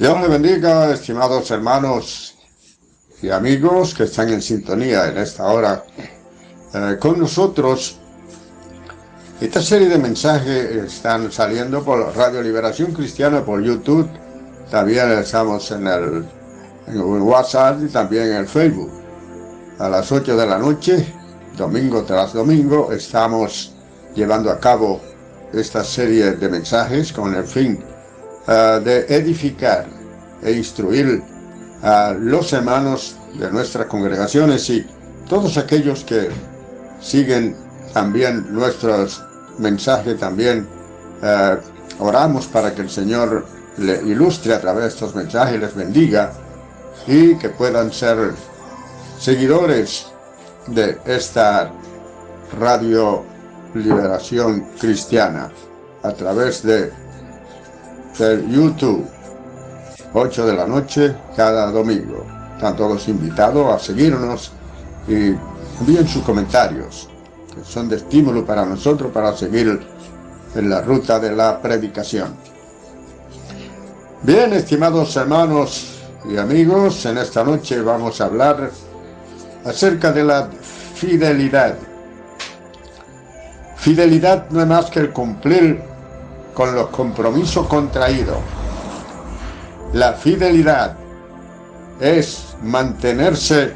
Dios le bendiga, estimados hermanos y amigos que están en sintonía en esta hora con nosotros. Esta serie de mensajes están saliendo por Radio Liberación Cristiana, por YouTube. También estamos en WhatsApp y también en el Facebook. A las 8 de la noche, domingo tras domingo, estamos llevando a cabo esta serie de mensajes con el fin de edificar e instruir a los hermanos de nuestras congregaciones y todos aquellos que siguen también nuestros mensajes. También oramos para que el Señor le ilustre a través de estos mensajes, les bendiga y que puedan ser seguidores de esta Radio Liberación Cristiana a través de YouTube, 8 de la noche cada domingo. Están todos invitados a seguirnos y envíen sus comentarios, que son de estímulo para nosotros para seguir en la ruta de la predicación. Bien, estimados hermanos y amigos, en esta noche vamos a hablar acerca de la fidelidad. Fidelidad no es más que el cumplir con los compromisos contraídos. La fidelidad es mantenerse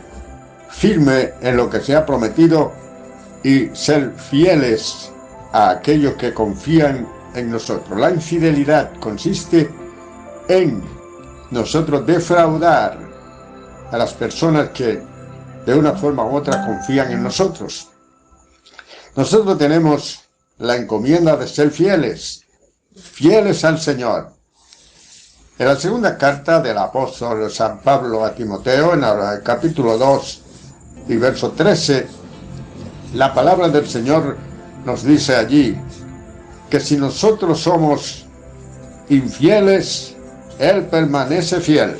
firme en lo que se ha prometido y ser fieles a aquellos que confían en nosotros. La infidelidad consiste en nosotros defraudar a las personas que de una forma u otra confían en nosotros. Nosotros tenemos la encomienda de ser fieles al Señor. En la segunda carta del apóstol San Pablo a Timoteo, en el capítulo 2 y verso 13, la palabra del Señor nos dice allí que si nosotros somos infieles, Él permanece fiel,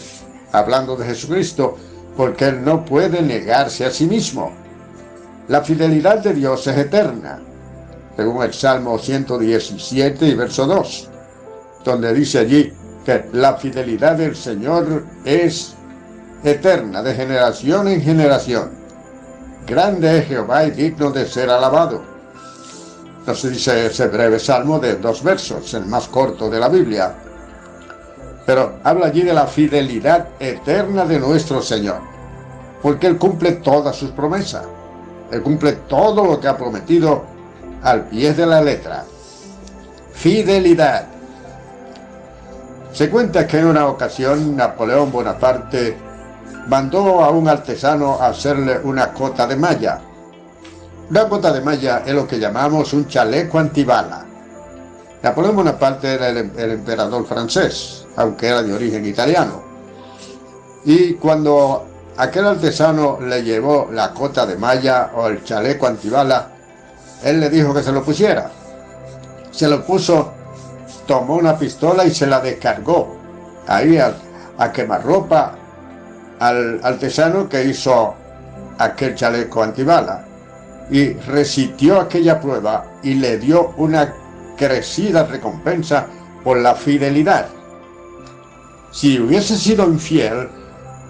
hablando de Jesucristo, porque Él no puede negarse a sí mismo. La fidelidad de Dios es eterna, según el Salmo 117 y verso 2, donde dice allí que la fidelidad del Señor es eterna, de generación en generación. Grande es Jehová y digno de ser alabado. Nos dice ese breve salmo de 2 versos, el más corto de la Biblia. Pero habla allí de la fidelidad eterna de nuestro Señor, porque Él cumple todas sus promesas. Él cumple todo lo que ha prometido al pie de la letra. Fidelidad. Se cuenta que en una ocasión Napoleón Bonaparte mandó a un artesano a hacerle una cota de malla. Una cota de malla es lo que llamamos un chaleco antibala. Napoleón Bonaparte era el emperador francés, aunque era de origen italiano. Y cuando aquel artesano le llevó la cota de malla o el chaleco antibala, él le dijo que se lo pusiera. Se lo puso, tomó una pistola y se la descargó ahí a quemarropa al artesano que hizo aquel chaleco antibala, y resistió aquella prueba y le dio una crecida recompensa por la fidelidad. Si hubiese sido infiel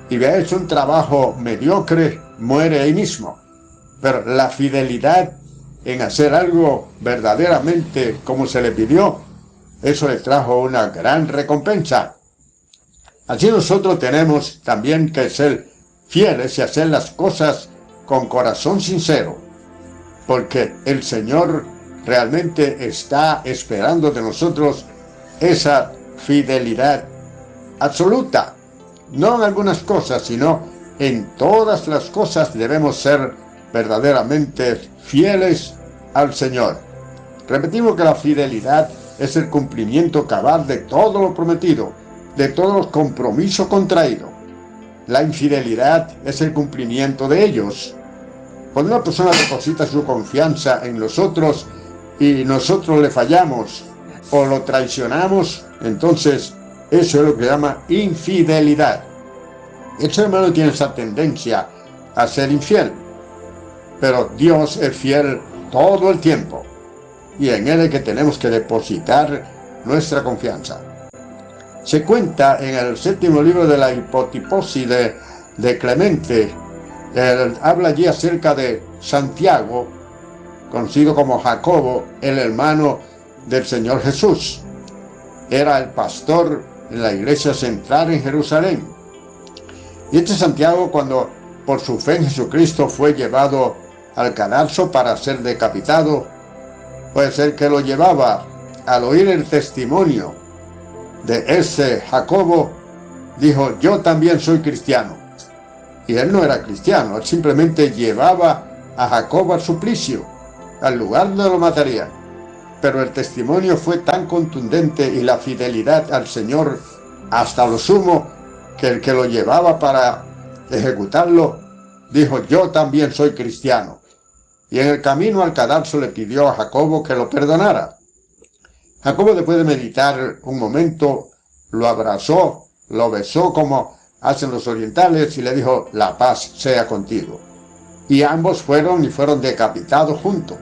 y hubiera hecho un trabajo mediocre, muere ahí mismo. Pero la fidelidad en hacer algo verdaderamente como se le pidió, eso le trajo una gran recompensa. Así nosotros tenemos también que ser fieles y hacer las cosas con corazón sincero, porque el Señor realmente está esperando de nosotros esa fidelidad absoluta. No en algunas cosas, sino en todas las cosas debemos ser verdaderamente fieles al Señor. Repetimos que la fidelidad es el cumplimiento cabal de todo lo prometido, de todos los compromisos contraídos. La infidelidad es el cumplimiento de ellos. Cuando una persona deposita su confianza en nosotros y nosotros le fallamos o lo traicionamos, entonces eso es lo que se llama infidelidad. El ser humano tiene esa tendencia a ser infiel, pero Dios es fiel todo el tiempo y en Él es que tenemos que depositar nuestra confianza. Se cuenta en el 7º libro de la Hipotiposis de Clemente, él habla allí acerca de Santiago, conocido como Jacobo, el hermano del Señor Jesús. Era el pastor en la iglesia central en Jerusalén. Y este Santiago, cuando por su fe en Jesucristo fue llevado al cadalso para ser decapitado, puede ser que lo llevaba, al oír el testimonio de ese Jacobo, dijo: yo también soy cristiano. Y él no era cristiano, él simplemente llevaba a Jacobo al suplicio, al lugar donde lo matarían. Pero el testimonio fue tan contundente y la fidelidad al Señor hasta lo sumo, que el que lo llevaba para ejecutarlo dijo: yo también soy cristiano. Y en el camino al cadalso le pidió a Jacobo que lo perdonara. Jacobo, después de meditar un momento, lo abrazó, lo besó como hacen los orientales y le dijo: la paz sea contigo. Y ambos fueron decapitados juntos.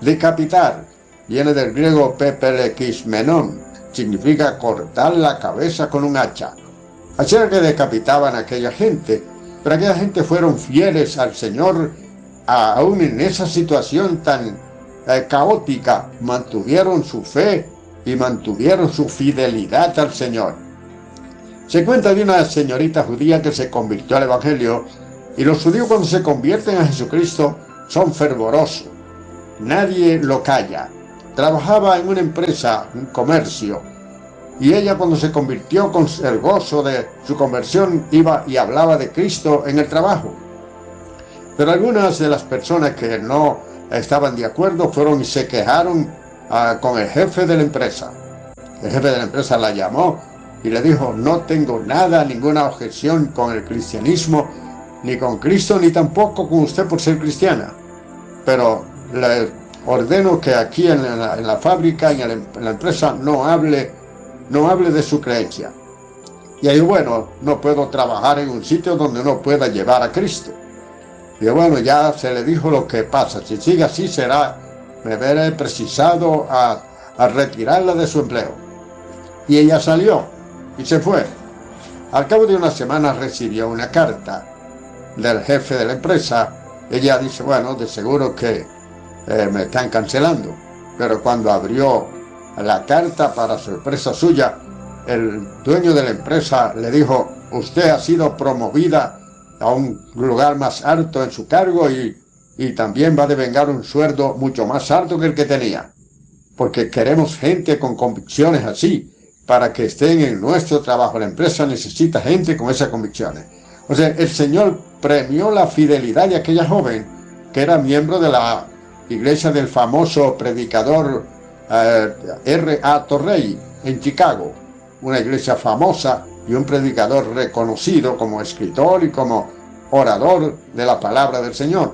Decapitar viene del griego pepelekismenon, significa cortar la cabeza con un hacha. Así era que decapitaban a aquella gente, pero aquella gente fueron fieles al Señor, aún en esa situación tan caótica, mantuvieron su fe y mantuvieron su fidelidad al Señor. Se cuenta de una señorita judía que se convirtió al Evangelio, y los judíos, cuando se convierten a Jesucristo, son fervorosos. Nadie lo calla. Trabajaba en una empresa, un comercio, y ella, cuando se convirtió, con el gozo de su conversión, iba y hablaba de Cristo en el trabajo. Pero algunas de las personas que no estaban de acuerdo fueron y se quejaron con el jefe de la empresa. El jefe de la empresa la llamó y le dijo: no tengo ninguna objeción con el cristianismo, ni con Cristo, ni tampoco con usted por ser cristiana, pero le ordeno que aquí en la fábrica, en la empresa, no hable de su creencia. Y ahí, bueno, no puedo trabajar en un sitio donde no pueda llevar a Cristo. Y bueno, ya se le dijo lo que pasa: si sigue así, me veré precisado a retirarla de su empleo. Y ella salió y se fue. Al cabo de una semana recibió una carta del jefe de la empresa. Ella dice: bueno, de seguro que me están cancelando. Pero cuando abrió la carta, para sorpresa suya, el dueño de la empresa le dijo: usted ha sido promovida a un lugar más alto en su cargo y también va a devengar un sueldo mucho más alto que el que tenía, porque queremos gente con convicciones así para que estén en nuestro trabajo. La empresa necesita gente con esas convicciones. O sea, el Señor premió la fidelidad de aquella joven que era miembro de la iglesia del famoso predicador R.A. Torrey en Chicago, una iglesia famosa y un predicador reconocido como escritor y como orador de la palabra del Señor.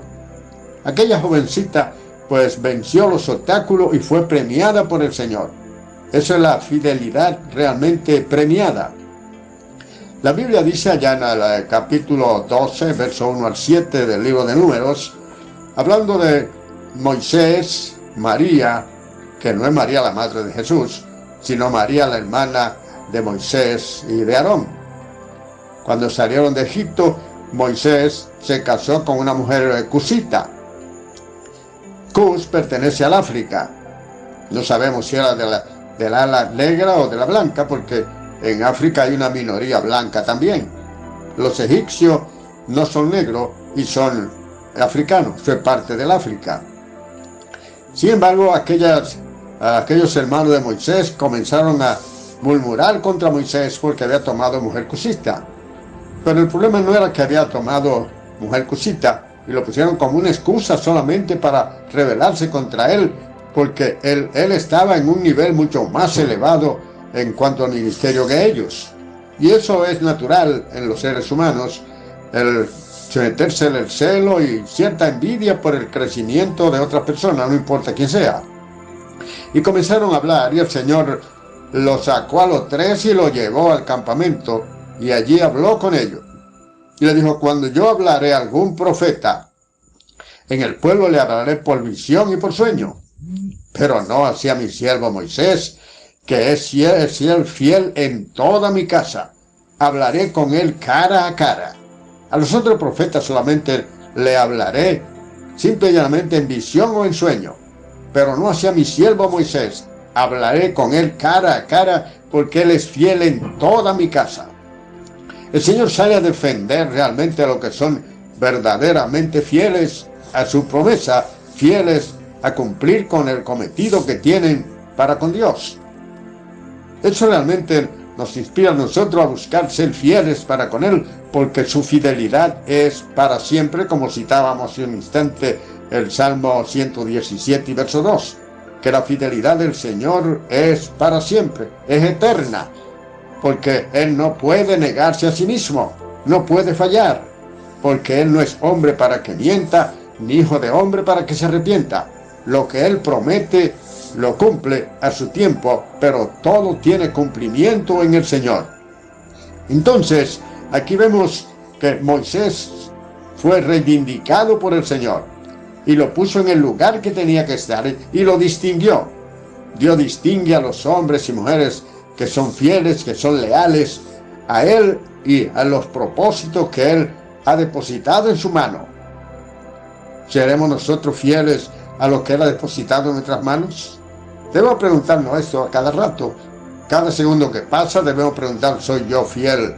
Aquella jovencita pues venció los obstáculos y fue premiada por el Señor. Eso es la fidelidad realmente premiada. La Biblia dice allá en el capítulo 12, verso 1 al 7 del libro de Números, hablando de Moisés, María, que no es María la madre de Jesús, sino María la hermana de Moisés y de Aarón. Cuando salieron de Egipto, Moisés se casó con una mujer cusita. Cus pertenece al África. No sabemos si era de la ala negra o de la blanca, porque en África hay una minoría blanca también. Los egipcios no son negros y son africanos, son parte del África. Sin embargo, aquellos hermanos de Moisés comenzaron a murmurar contra Moisés porque había tomado mujer cusita. Pero el problema no era que había tomado mujer cusita, y lo pusieron como una excusa solamente para rebelarse contra él, porque él estaba en un nivel mucho más elevado en cuanto al ministerio que ellos. Y eso es natural en los seres humanos, el someterse en el celo y cierta envidia por el crecimiento de otra persona, no importa quién sea. Y comenzaron a hablar, y el Señor los sacó a los tres y los llevó al campamento, y allí habló con ellos. Y le dijo: cuando yo hablaré a algún profeta en el pueblo, le hablaré por visión y por sueño, pero no así a mi siervo Moisés, que es fiel en toda mi casa. Hablaré con él cara a cara. A los otros profetas solamente le hablaré simple y llanamente en visión o en sueño, pero no hacia mi siervo Moisés. Hablaré con él cara a cara, porque él es fiel en toda mi casa. El Señor sale a defender realmente a los que son verdaderamente fieles a su promesa, fieles a cumplir con el cometido que tienen para con Dios. Eso realmente nos inspira a nosotros a buscar ser fieles para con Él, porque su fidelidad es para siempre, como citábamos hace un instante el Salmo 117 y verso 2, que la fidelidad del Señor es para siempre, es eterna, porque Él no puede negarse a sí mismo, no puede fallar, porque Él no es hombre para que mienta, ni hijo de hombre para que se arrepienta. Lo que Él promete lo cumple a su tiempo, pero todo tiene cumplimiento en el Señor. Entonces, aquí vemos que Moisés fue reivindicado por el Señor y lo puso en el lugar que tenía que estar y lo distinguió. Dios distingue a los hombres y mujeres que son fieles, que son leales a Él y a los propósitos que Él ha depositado en su mano. ¿Seremos nosotros fieles a lo que Él ha depositado en nuestras manos? Debemos preguntarnos esto a cada rato. Cada segundo que pasa debemos preguntar, ¿soy yo fiel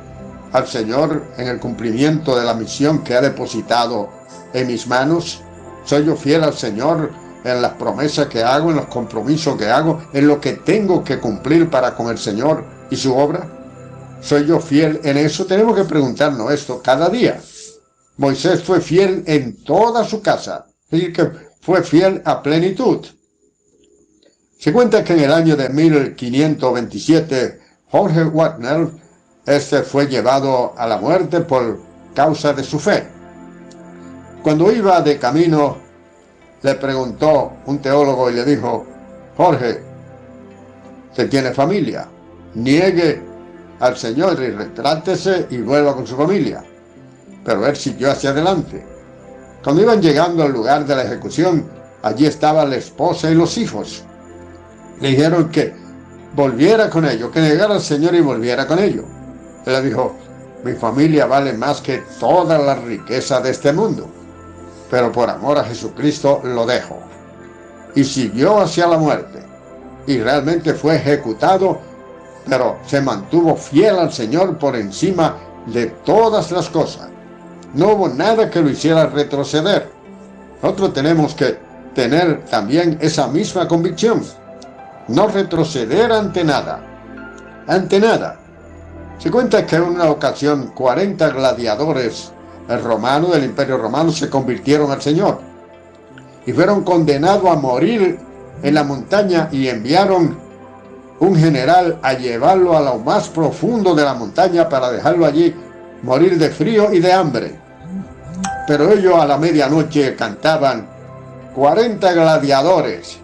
al Señor en el cumplimiento de la misión que ha depositado en mis manos? ¿Soy yo fiel al Señor en las promesas que hago, en los compromisos que hago, en lo que tengo que cumplir para con el Señor y su obra? ¿Soy yo fiel en eso? Tenemos que preguntarnos esto cada día. Moisés fue fiel en toda su casa, es decir, que fue fiel a plenitud. Se cuenta que en el año de 1527, Jorge Wagner, fue llevado a la muerte por causa de su fe. Cuando iba de camino, le preguntó un teólogo y le dijo, Jorge, ¿usted tiene familia? Niegue al Señor y retrátese y vuelva con su familia. Pero él siguió hacia adelante. Cuando iban llegando al lugar de la ejecución, allí estaba la esposa y los hijos. Le dijeron que volviera con ellos, que negara al Señor y volviera con ellos. Él le dijo, mi familia vale más que toda la riqueza de este mundo, pero por amor a Jesucristo lo dejo. Y siguió hacia la muerte, y realmente fue ejecutado, pero se mantuvo fiel al Señor por encima de todas las cosas. No hubo nada que lo hiciera retroceder. Nosotros tenemos que tener también esa misma convicción. No retroceder ante nada. Ante nada. Se cuenta que en una ocasión 40 gladiadores romanos del Imperio Romano se convirtieron al Señor y fueron condenados a morir en la montaña, y enviaron un general a llevarlo a lo más profundo de la montaña para dejarlo allí morir de frío y de hambre. Pero ellos a la medianoche cantaban, 40 gladiadores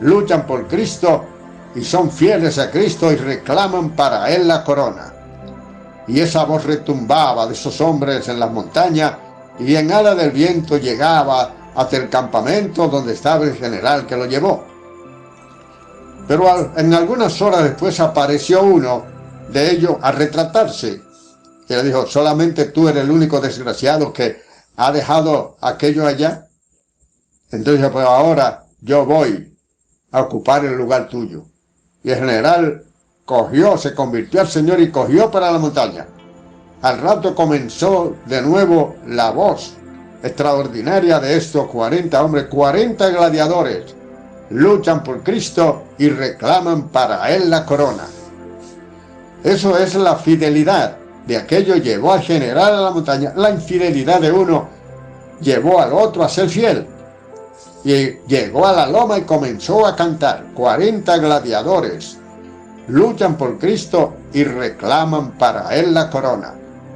luchan por Cristo y son fieles a Cristo y reclaman para Él la corona. Y esa voz retumbaba de esos hombres en las montañas, y en ala del viento llegaba hasta el campamento donde estaba el general que lo llevó. Pero en algunas horas después apareció uno de ellos a retratarse. Y le dijo, ¿solamente tú eres el único desgraciado que ha dejado aquello allá? Entonces, pues ahora yo voy a ocupar el lugar tuyo. Y el general se convirtió al Señor y cogió para la montaña. Al rato comenzó de nuevo la voz extraordinaria de estos 40 hombres, 40 gladiadores, luchan por Cristo y reclaman para Él la corona. Eso es la fidelidad de aquello, llevó al general a la montaña. La infidelidad de uno llevó al otro a ser fiel. Y llegó a la loma y comenzó a cantar. 40 gladiadores luchan por Cristo y reclaman para Él la corona.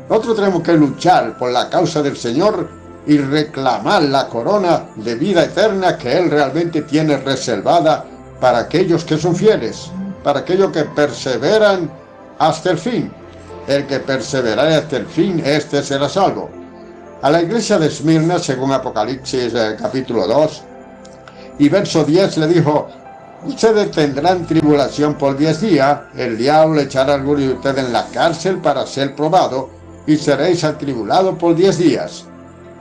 Nosotros tenemos que luchar por la causa del Señor y reclamar la corona de vida eterna que Él realmente tiene reservada para aquellos que son fieles, para aquellos que perseveran hasta el fin. El que perseverare hasta el fin, este será salvo. A la iglesia de Esmirna, según Apocalipsis capítulo 2 y verso 10, le dijo, Ustedes tendrán tribulación por 10 días, el diablo echará a algunos de ustedes en la cárcel para ser probado, y seréis atribulados por 10 días.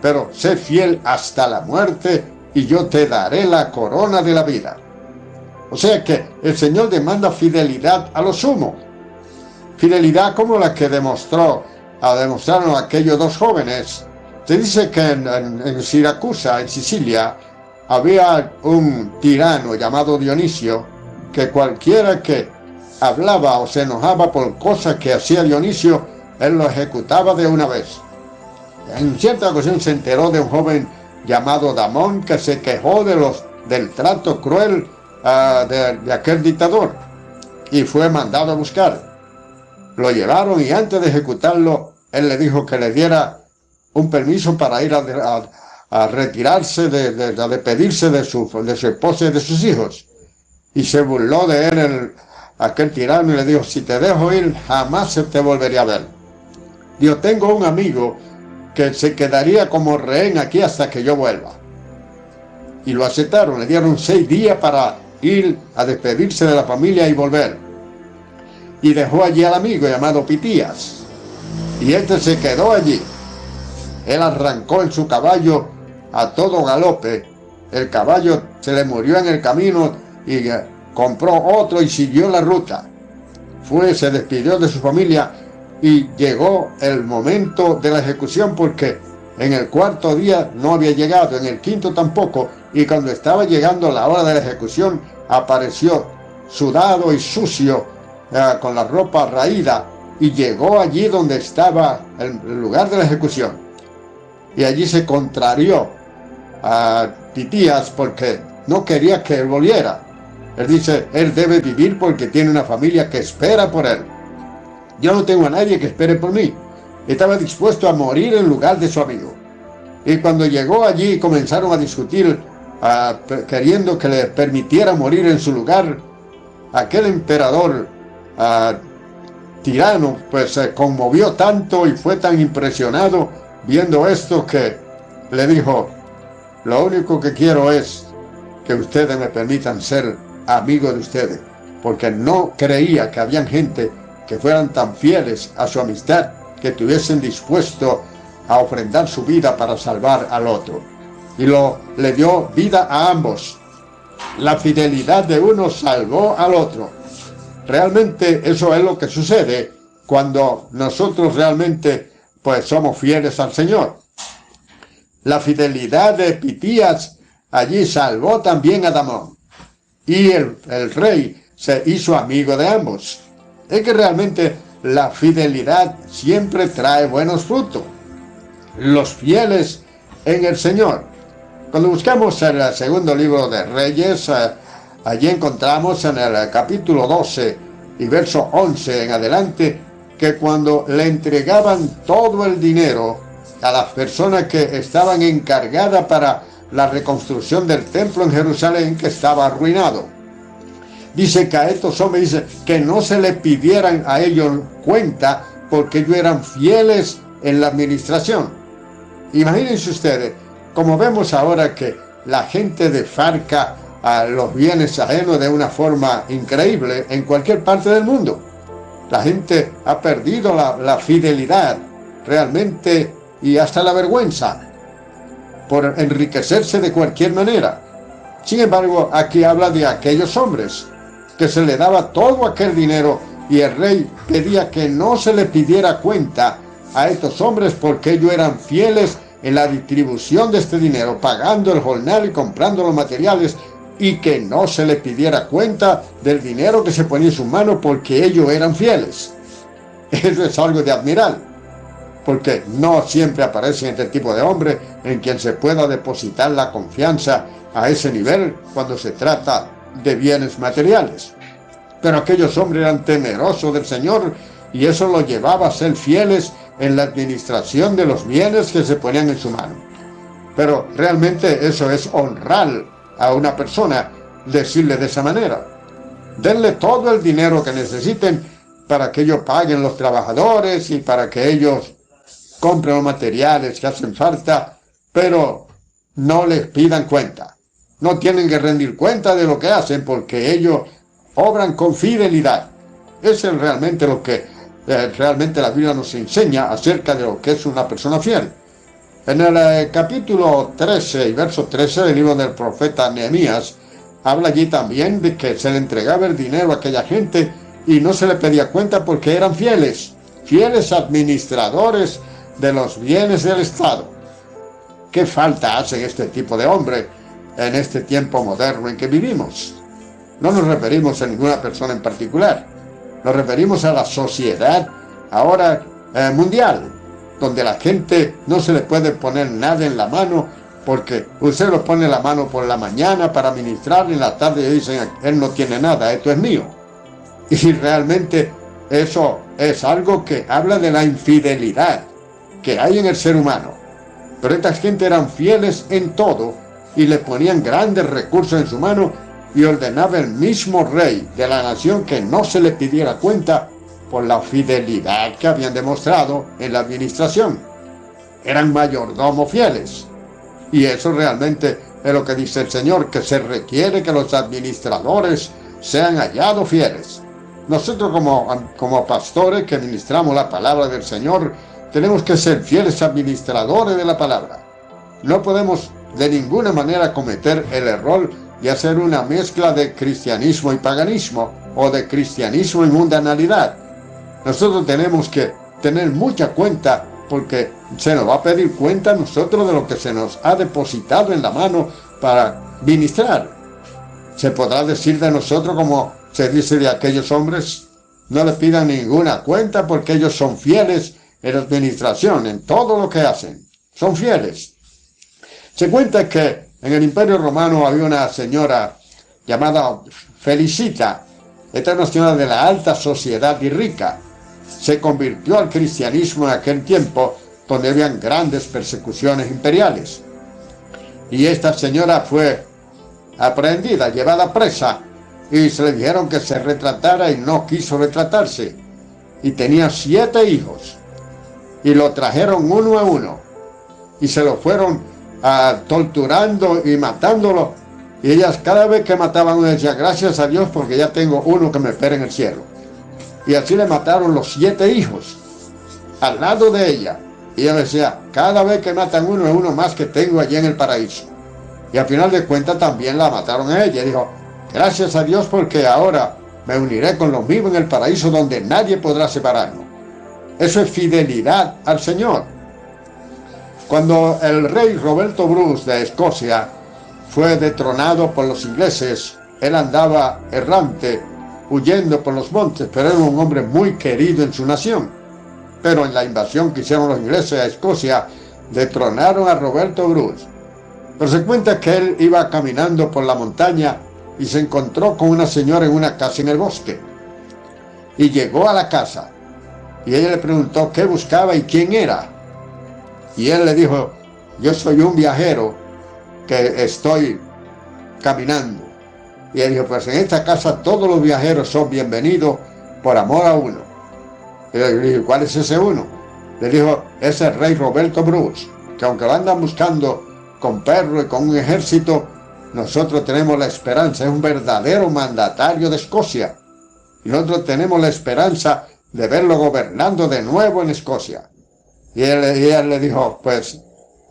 Pero sé fiel hasta la muerte, y yo te daré la corona de la vida. O sea que el Señor demanda fidelidad a lo sumo. Fidelidad como la que demostraron aquellos dos jóvenes. Se dice que en Siracusa, en Sicilia, había un tirano llamado Dionisio, que cualquiera que hablaba o se enojaba por cosas que hacía Dionisio, él lo ejecutaba de una vez. En cierta ocasión se enteró de un joven llamado Damón que se quejó del trato cruel de aquel dictador y fue mandado a buscar. Lo llevaron y antes de ejecutarlo, él le dijo que le diera un permiso para ir a retirarse, a despedirse de su esposa y de sus hijos. Y se burló de él aquel tirano y le dijo: si te dejo ir, jamás se te volvería a ver. Yo tengo un amigo que se quedaría como rehén aquí hasta que yo vuelva. Y lo aceptaron, le dieron 6 días para ir a despedirse de la familia y volver. Y dejó allí al amigo llamado Pitías. Y este se quedó allí. Él arrancó en su caballo a todo galope. El caballo se le murió en el camino y compró otro y siguió la ruta. Se despidió de su familia y llegó el momento de la ejecución, porque en el 4.º día no había llegado, en el 5.º tampoco, y cuando estaba llegando la hora de la ejecución apareció sudado y sucio, con la ropa raída, y llegó allí donde estaba el lugar de la ejecución. Y allí se contrarió a Pitías porque no quería que él volviera. Él dice: él debe vivir porque tiene una familia que espera por él. Yo no tengo a nadie que espere por mí. Estaba dispuesto a morir en lugar de su amigo. Y cuando llegó allí comenzaron a discutir, queriendo que le permitiera morir en su lugar. Aquel emperador tirano pues se conmovió tanto y fue tan impresionado viendo esto que le dijo: lo único que quiero es que ustedes me permitan ser amigo de ustedes, porque no creía que habían gente que fueran tan fieles a su amistad, que estuviesen dispuestos a ofrendar su vida para salvar al otro. Y le dio vida a ambos. La fidelidad de uno salvó al otro. Realmente eso es lo que sucede cuando nosotros realmente pues somos fieles al Señor. La fidelidad de Pitías allí salvó también a Damón. Y el rey se hizo amigo de ambos. Es que realmente la fidelidad siempre trae buenos frutos. Los fieles en el Señor. Cuando buscamos el segundo libro de Reyes, allí encontramos en el capítulo 12 y verso 11 en adelante, que cuando le entregaban todo el dinero a las personas que estaban encargadas para la reconstrucción del templo en Jerusalén, que estaba arruinado, dice que a estos hombres dice que no se le pidieran a ellos cuenta porque ellos eran fieles en la administración. Imagínense ustedes, como vemos ahora que la gente desfalca a los bienes ajenos de una forma increíble en cualquier parte del mundo. La gente ha perdido la fidelidad realmente, y hasta la vergüenza por enriquecerse de cualquier manera. Sin embargo, aquí habla de aquellos hombres que se le daba todo aquel dinero, y el rey pedía que no se le pidiera cuenta a estos hombres porque ellos eran fieles en la distribución de este dinero, pagando el jornal y comprando los materiales, y que no se le pidiera cuenta del dinero que se ponía en sus manos porque ellos eran fieles. Eso es algo de admirar, porque no siempre aparece este tipo de hombre en quien se pueda depositar la confianza a ese nivel cuando se trata de bienes materiales. Pero aquellos hombres eran temerosos del Señor, y eso los llevaba a ser fieles en la administración de los bienes que se ponían en su mano. Pero realmente eso es honrar a una persona, decirle de esa manera: denle todo el dinero que necesiten para que ellos paguen los trabajadores y para que ellos compren los materiales que hacen falta, pero no les pidan cuenta. no tienen que rendir cuenta de lo que hacen porque ellos obran con fidelidad. Eso es realmente lo que realmente la Biblia nos enseña acerca de lo que es una persona fiel. En el capítulo 13 y verso 13 del libro del profeta Nehemías, habla allí también de que se le entregaba el dinero a aquella gente y no se le pedía cuenta porque eran fieles administradores de los bienes del Estado. ¿Qué falta hacen este tipo de hombres en este tiempo moderno en que vivimos? No nos referimos a ninguna persona en particular, nos referimos a la sociedad ahora mundial, donde la gente no se le puede poner nada en la mano porque usted lo pone en la mano por la mañana para ministrar y en la tarde dicen, él no tiene nada, esto es mío. Y realmente eso es algo que habla de la infidelidad que hay en el ser humano. Pero esta gente eran fieles en todo y le ponían grandes recursos en su mano y ordenaba el mismo rey de la nación que no se le pidiera cuenta por la fidelidad que habían demostrado en la administración. Eran mayordomos fieles. Y eso realmente es lo que dice el Señor, que se requiere que los administradores sean hallados fieles. Nosotros como pastores que ministramos la palabra del Señor, tenemos que ser fieles administradores de la palabra. No podemos de ninguna manera cometer el error de hacer una mezcla de cristianismo y paganismo, o de cristianismo y mundanalidad. Nosotros tenemos que tener mucha cuenta, porque se nos va a pedir cuenta a nosotros de lo que se nos ha depositado en la mano para ministrar. Se podrá decir de nosotros como se dice de aquellos hombres, no le pidan ninguna cuenta porque ellos son fieles en la administración, en todo lo que hacen. Son fieles. Se cuenta que en el Imperio Romano había una señora llamada Felicita. Esta era una señora de la alta sociedad y rica. Se convirtió al cristianismo en aquel tiempo donde habían grandes persecuciones imperiales. Y esta señora fue aprehendida, llevada presa, y se le dijeron que se retratara y no quiso retratarse. Y tenía 7 hijos. Y lo trajeron uno a uno. Y se lo fueron torturando y matándolo. Y ellas cada vez que mataban uno decía, gracias a Dios porque ya tengo uno que me espera en el cielo. Y así le mataron los 7 hijos al lado de ella. Y ella decía, cada vez que matan uno es uno más que tengo allí en el paraíso. Y al final de cuentas también la mataron a ella. Y dijo, gracias a Dios porque ahora me uniré con los míos en el paraíso donde nadie podrá separarnos. Eso es fidelidad al Señor. Cuando el rey Roberto Bruce de Escocia fue detronado por los ingleses, él andaba errante, huyendo por los montes, pero era un hombre muy querido en su nación. Pero en la invasión que hicieron los ingleses a Escocia, detronaron a Roberto Bruce. Pero se cuenta que él iba caminando por la montaña y se encontró con una señora en una casa en el bosque. Y llegó a la casa, y ella le preguntó qué buscaba y quién era. Y él le dijo, yo soy un viajero que estoy caminando. Y él dijo, pues en esta casa todos los viajeros son bienvenidos por amor a uno. Y le dijo, ¿cuál es ese uno? Le dijo, es el rey Roberto Bruce, que aunque lo andan buscando con perros y con un ejército, nosotros tenemos la esperanza, es un verdadero mandatario de Escocia. Y nosotros tenemos la esperanza de verlo gobernando de nuevo en Escocia. Y él le dijo, pues,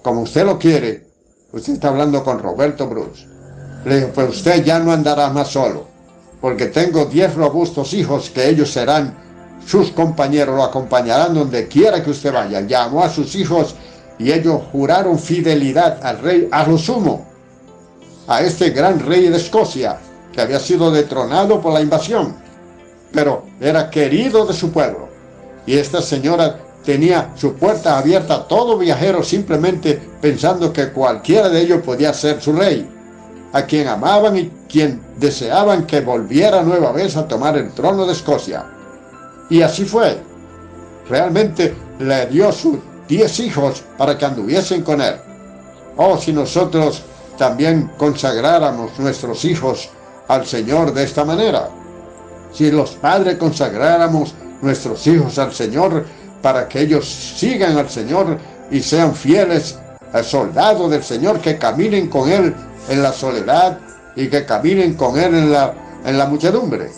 como usted lo quiere, usted está hablando con Roberto Bruce. Le dijo, pues usted ya no andará más solo, porque tengo 10 robustos hijos que ellos serán sus compañeros, lo acompañarán donde quiera que usted vaya. Llamó a sus hijos y ellos juraron fidelidad al rey, a lo sumo, a este gran rey de Escocia, que había sido detronado por la invasión, pero era querido de su pueblo. Y esta señora tenía su puerta abierta a todo viajero, simplemente pensando que cualquiera de ellos podía ser su rey, a quien amaban y quien deseaban que volviera nueva vez a tomar el trono de Escocia. Y así fue. Realmente le dio sus 10 hijos para que anduviesen con él. Oh, si nosotros también consagráramos nuestros hijos al Señor de esta manera. Si los padres consagráramos nuestros hijos al Señor para que ellos sigan al Señor y sean fieles soldados del Señor, que caminen con Él en la soledad y que caminen con Él en la muchedumbre.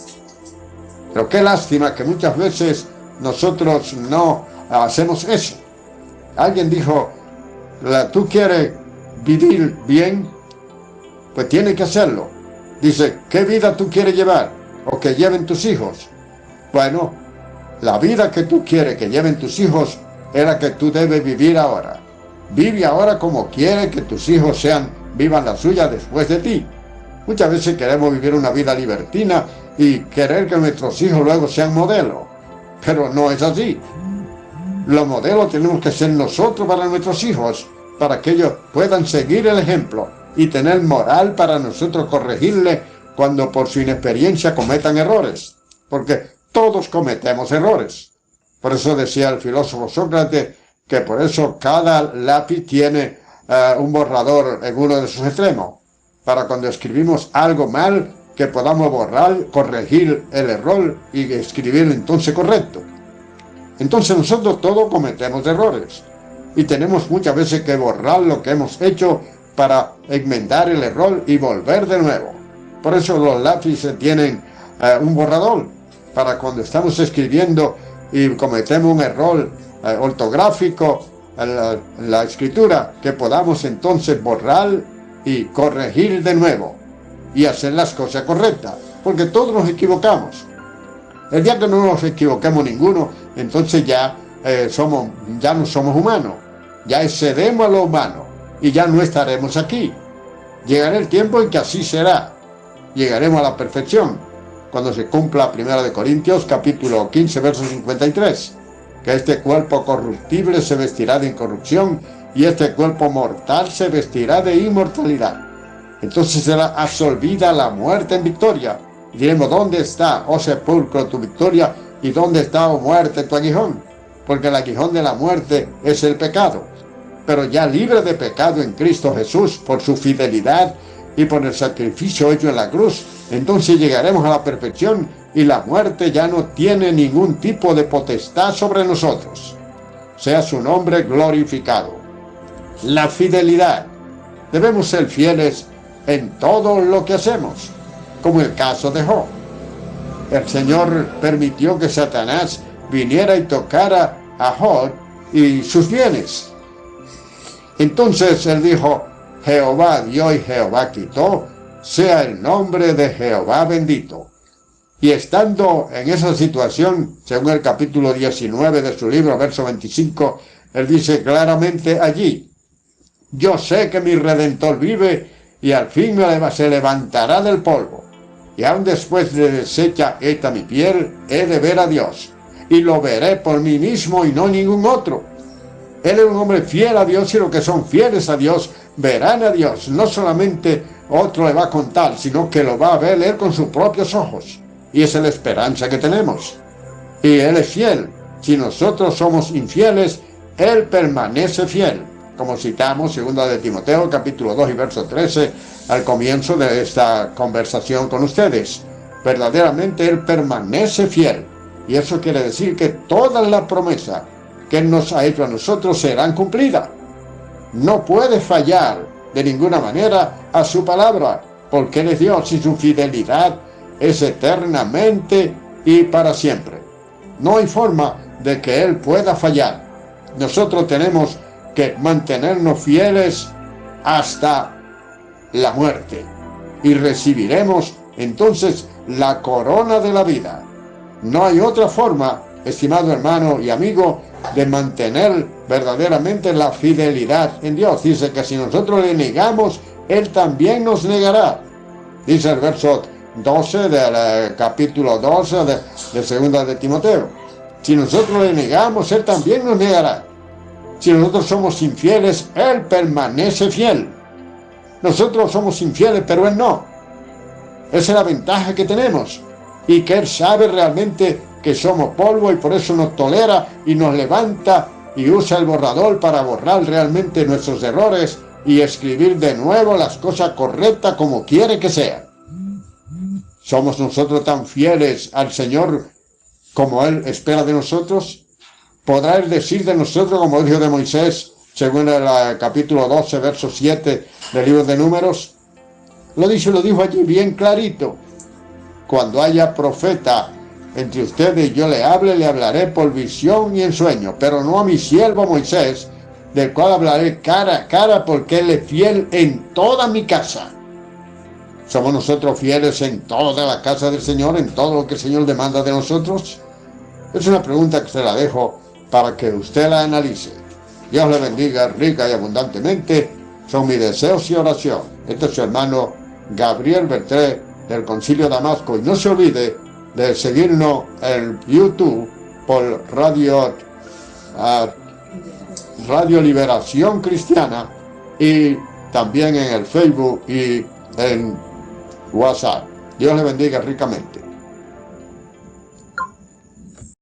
Pero qué lástima que muchas veces nosotros no hacemos eso. Alguien dijo, ¿tú quieres vivir bien? Pues tienes que hacerlo. Dice, ¿qué vida tú quieres llevar? ¿O que lleven tus hijos? Bueno, la vida que tú quieres que lleven tus hijos es la que tú debes vivir ahora. Vive ahora como quieres que tus hijos vivan la suya después de ti. Muchas veces queremos vivir una vida libertina y querer que nuestros hijos luego sean modelos. Pero no es así. Los modelos tenemos que ser nosotros para nuestros hijos, para que ellos puedan seguir el ejemplo y tener moral para nosotros corregirle cuando por su inexperiencia cometan errores. Porque todos cometemos errores. Por eso decía el filósofo Sócrates que por eso cada lápiz tiene un borrador en uno de sus extremos, para cuando escribimos algo mal, que podamos borrar, corregir el error y escribirlo entonces correcto. Entonces nosotros todos cometemos errores y tenemos muchas veces que borrar lo que hemos hecho para enmendar el error y volver de nuevo. Por eso los lápices tienen un borrador, para cuando estamos escribiendo y cometemos un error ortográfico en la escritura, que podamos entonces borrar y corregir de nuevo y hacer las cosas correctas, porque todos nos equivocamos. El día que no nos equivoquemos ninguno, entonces ya no somos humanos, ya excedemos a lo humano y ya no estaremos aquí. Llegará el tiempo en que así será. Llegaremos a la perfección cuando se cumpla 1 Corintios capítulo 15 verso 53, que este cuerpo corruptible se vestirá de incorrupción y este cuerpo mortal se vestirá de inmortalidad. Entonces será absolvida la muerte en victoria. Y diremos, ¿dónde está, oh sepulcro, tu victoria? ¿Y dónde está, oh muerte, tu aguijón? Porque el aguijón de la muerte es el pecado. Pero ya libre de pecado en Cristo Jesús, por su fidelidad y por el sacrificio hecho en la cruz, entonces llegaremos a la perfección y la muerte ya no tiene ningún tipo de potestad sobre nosotros. Sea su nombre glorificado. La fidelidad. Debemos ser fieles en todo lo que hacemos, como el caso de Job. El Señor permitió que Satanás viniera y tocara a Job y sus bienes. Entonces él dijo, Jehová dio y Jehová quitó, sea el nombre de Jehová bendito. Y estando en esa situación, según el capítulo 19 de su libro, verso 25, él dice claramente allí, yo sé que mi Redentor vive y al fin se levantará del polvo. Y aun después de deshecha esta mi piel, he de ver a Dios. Y lo veré por mí mismo y no ningún otro. Él es un hombre fiel a Dios y los que son fieles a Dios verán a Dios. No solamente otro le va a contar, sino que lo va a ver él con sus propios ojos. Y esa es la esperanza que tenemos. Y Él es fiel. Si nosotros somos infieles, Él permanece fiel. Como citamos 2 de Timoteo, capítulo 2 y verso 13, al comienzo de esta conversación con ustedes. Verdaderamente Él permanece fiel. Y eso quiere decir que todas las promesas que Él nos ha hecho a nosotros serán cumplidas. No puede fallar de ninguna manera a su palabra, porque Él es Dios y su fidelidad es eternamente y para siempre. No hay forma de que Él pueda fallar. Nosotros tenemos que mantenernos fieles hasta la muerte y recibiremos entonces la corona de la vida. No hay otra forma, estimado hermano y amigo, de mantener verdaderamente la fidelidad en Dios. Dice que si nosotros le negamos, Él también nos negará. Dice el verso 12 del capítulo 12 de 2 de Timoteo. Si nosotros le negamos, Él también nos negará. Si nosotros somos infieles, Él permanece fiel. Nosotros somos infieles, pero Él no. Esa es la ventaja que tenemos. Y que Él sabe realmente que somos polvo y por eso nos tolera y nos levanta y usa el borrador para borrar realmente nuestros errores y escribir de nuevo las cosas correctas como quiere que sean. ¿Somos nosotros tan fieles al Señor como Él espera de nosotros? ¿Podrá Él decir de nosotros, como dijo de Moisés, según el capítulo 12, verso 7 del libro de Números? Lo dijo allí bien clarito. Cuando haya profeta entre ustedes, yo le hablaré por visión y en sueño, pero no a mi siervo Moisés, del cual hablaré cara a cara, porque él es fiel en toda mi casa. ¿Somos nosotros fieles en toda la casa del Señor, en todo lo que el Señor demanda de nosotros? Es una pregunta que se la dejo para que usted la analice. Dios le bendiga rica y abundantemente. Son mis deseos y oración. Este es su hermano Gabriel Bertré del Concilio Damasco. Y no se olvide de seguirnos en YouTube por Radio Liberación Cristiana y también en el Facebook y en WhatsApp. Dios le bendiga ricamente.